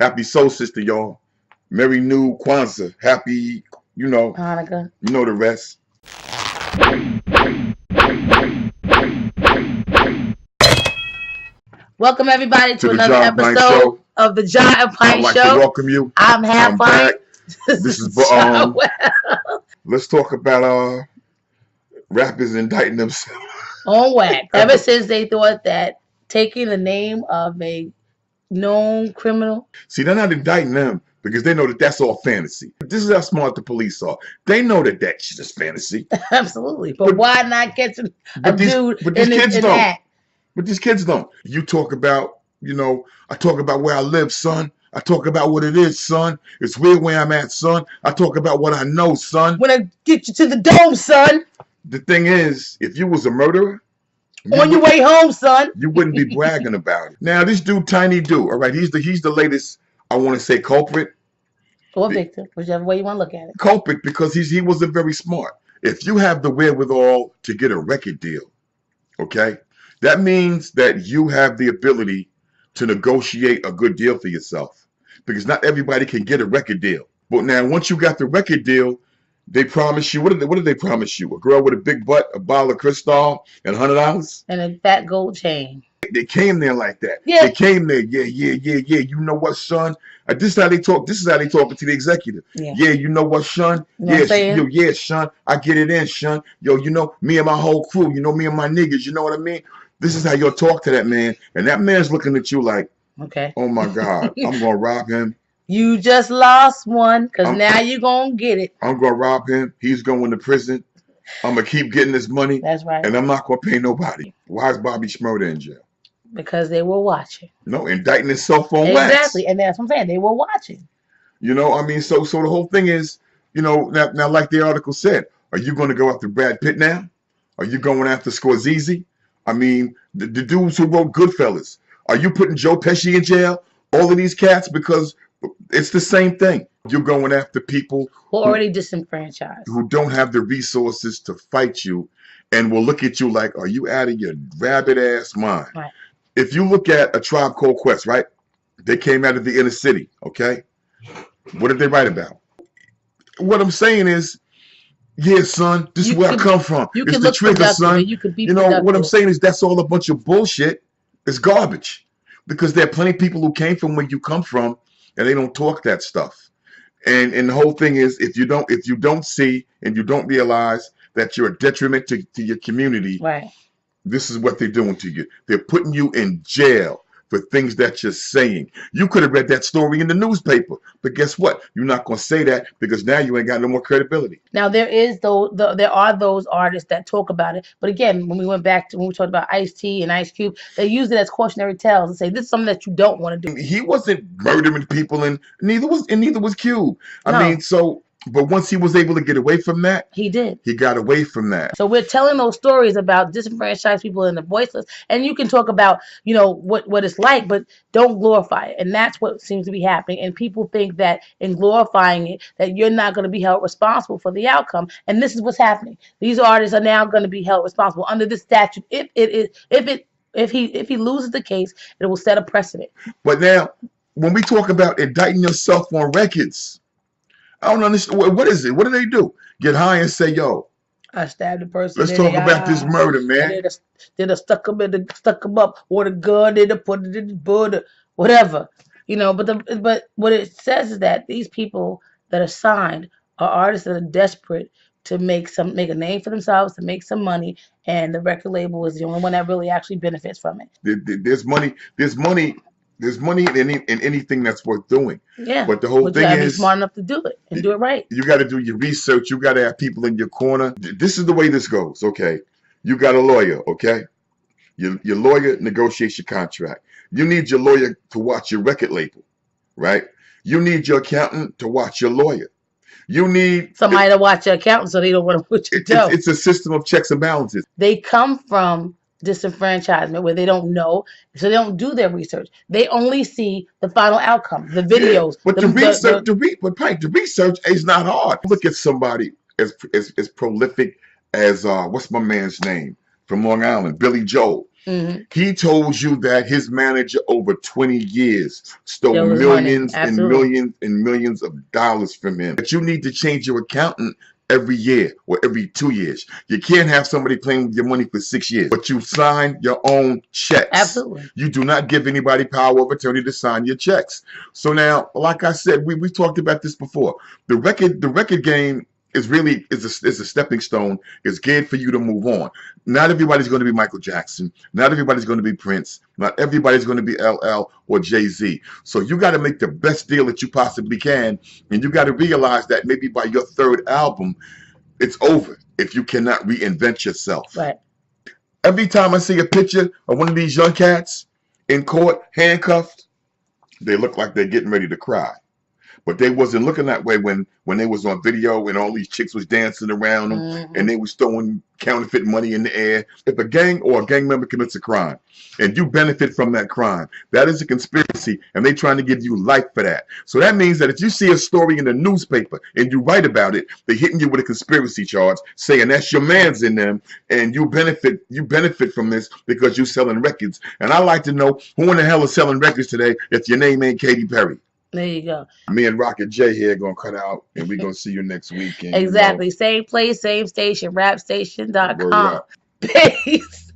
Happy Soul Sister, y'all. Merry New Kwanzaa. Happy, Hanukkah. You know the rest. Welcome everybody to the another John Pint episode Show. of the John and Pint I'd like Show. to welcome you. I'm half Pint. This is let's talk about rappers indicting themselves on wax. Ever since they thought that taking the name of a known criminal. See, they're not indicting them because they know that that's all fantasy. This is how smart the police are. They know that that's just fantasy. Absolutely. But why not get a dude in that? But these kids don't. You talk about, I talk about where I live, son. I talk about what it is, son. It's weird where I'm at, son. I talk about what I know, son. When I get you to the dome, son. The thing is, if you was a murderer, on your way home, son, you wouldn't be bragging about it. Now, this dude, Tiny Do, all right, he's the latest, I want to say, culprit. Or victim, whichever way you want to look at it. Culprit, because he wasn't very smart. If you have the wherewithal to get a record deal, okay, that means that you have the ability to negotiate a good deal for yourself, because not everybody can get a record deal. But now, once you got the record deal, they promise you, what did they promise you? A girl with a big butt, a bottle of Cristal, and $100? And a fat gold chain. They came there like that. Yeah. They came there, yeah. You know what, son? This is how they talk. This is how they talking to the executive. Yeah, you know what, son? Yeah, son. I get it in, son. Yo, me and my whole crew, me and my niggas, you know what I mean? This is how you'll talk to that man. And that man's looking at you like, okay, oh my God, I'm going to rob him. You just lost one, because now you're going to get it. I'm going to rob him. He's going to prison. I'm going to keep getting this money. That's right. And I'm not going to pay nobody. Why is Bobby Shmurda in jail? Because they were watching. No, indicting himself on wax. Exactly, and that's what I'm saying. They were watching. So the whole thing is, now like the article said, are you going to go after Brad Pitt now? Are you going after Scorsese? I mean, the dudes who wrote Goodfellas. Are you putting Joe Pesci in jail? All of these cats, because it's the same thing. You're going after people who already disenfranchised, who don't have the resources to fight you, and will look at you like, are you out of your rabbit ass mind? Right. If you look at A Tribe Called Quest, right? They came out of the inner city, okay? What did they write about? What I'm saying is, yeah, son, this is where I come from. It's the trigger, son. What I'm saying is that's all a bunch of bullshit. It's garbage. Because there are plenty of people who came from where you come from, and they don't talk that stuff. And the whole thing is, if you don't see and you don't realize that you're a detriment to your community, right? This is what they're doing to you. They're putting you in jail for things that you're saying. You could have read that story in the newspaper, but guess what? You're not going to say that because now you ain't got no more credibility. Now there are those artists that talk about it, but again, when we talked about Ice-T and Ice Cube, they use it as cautionary tales and say this is something that you don't want to do. He wasn't murdering people, and neither was Cube. But once he was able to get away from that, he did. He got away from that. So we're telling those stories about disenfranchised people and the voiceless, and you can talk about, what it's like, but don't glorify it. And that's what seems to be happening. And people think that in glorifying it, that you're not going to be held responsible for the outcome. And this is what's happening. These artists are now going to be held responsible under this statute. If he loses the case, it will set a precedent. But now, when we talk about indicting yourself on records, I don't understand. What is it? What do they do? Get high and say, yo, I stabbed the person. Let's talk about this murder, man. Then stuck him up with a gun, then put it in the bud, whatever. But what it says is that these people that are signed are artists that are desperate to make a name for themselves, to make some money, and the record label is the only one that really actually benefits from it. There's money in anything that's worth doing. Yeah. But the whole thing is, you gotta be smart enough to do it and do it right. You got to do your research. You got to have people in your corner. This is the way this goes. Okay. You got a lawyer. Okay. Your lawyer negotiates your contract. You need your lawyer to watch your record label, right? You need your accountant to watch your lawyer. You need somebody to watch your accountant so they don't want to put you down. It's a system of checks and balances. They come from disenfranchisement where they don't know, so they don't do their research. They only see the final outcome, the videos. Yeah, but the research is not hard. Look at somebody as prolific as what's my man's name from Long Island, Billy Joel. Mm-hmm. He told you that his manager over 20 years stole Still his money. millions and Absolutely. millions and millions of dollars from him. But you need to change your accountant every year or every 2 years. You can't have somebody playing with your money for 6 years, but you sign your own checks. Absolutely. You do not give anybody power of attorney to sign your checks. So now, like I said, we talked about this before. The record game is really is a stepping stone. It's geared for you to move on. Not everybody's going to be Michael Jackson. Not everybody's going to be Prince. Not everybody's going to be LL or Jay-Z. So you got to make the best deal that you possibly can, and you got to realize that maybe by your third album, it's over if you cannot reinvent yourself. Right. Every time I see a picture of one of these young cats in court, handcuffed, they look like they're getting ready to cry. But they wasn't looking that way when they was on video and all these chicks was dancing around them, Mm-hmm. and they was throwing counterfeit money in the air. If a gang or a gang member commits a crime and you benefit from that crime, that is a conspiracy, and they trying to give you life for that. So that means that if you see a story in the newspaper and you write about it, they're hitting you with a conspiracy charge, saying that's your man's in them, and you benefit from this because you're selling records. And I like to know who in the hell is selling records today if your name ain't Katy Perry. There you go. Me and Rocket J here gonna cut out, and we're gonna see you next week. And, exactly. Same place, same station, rapstation.com. Word up. Peace.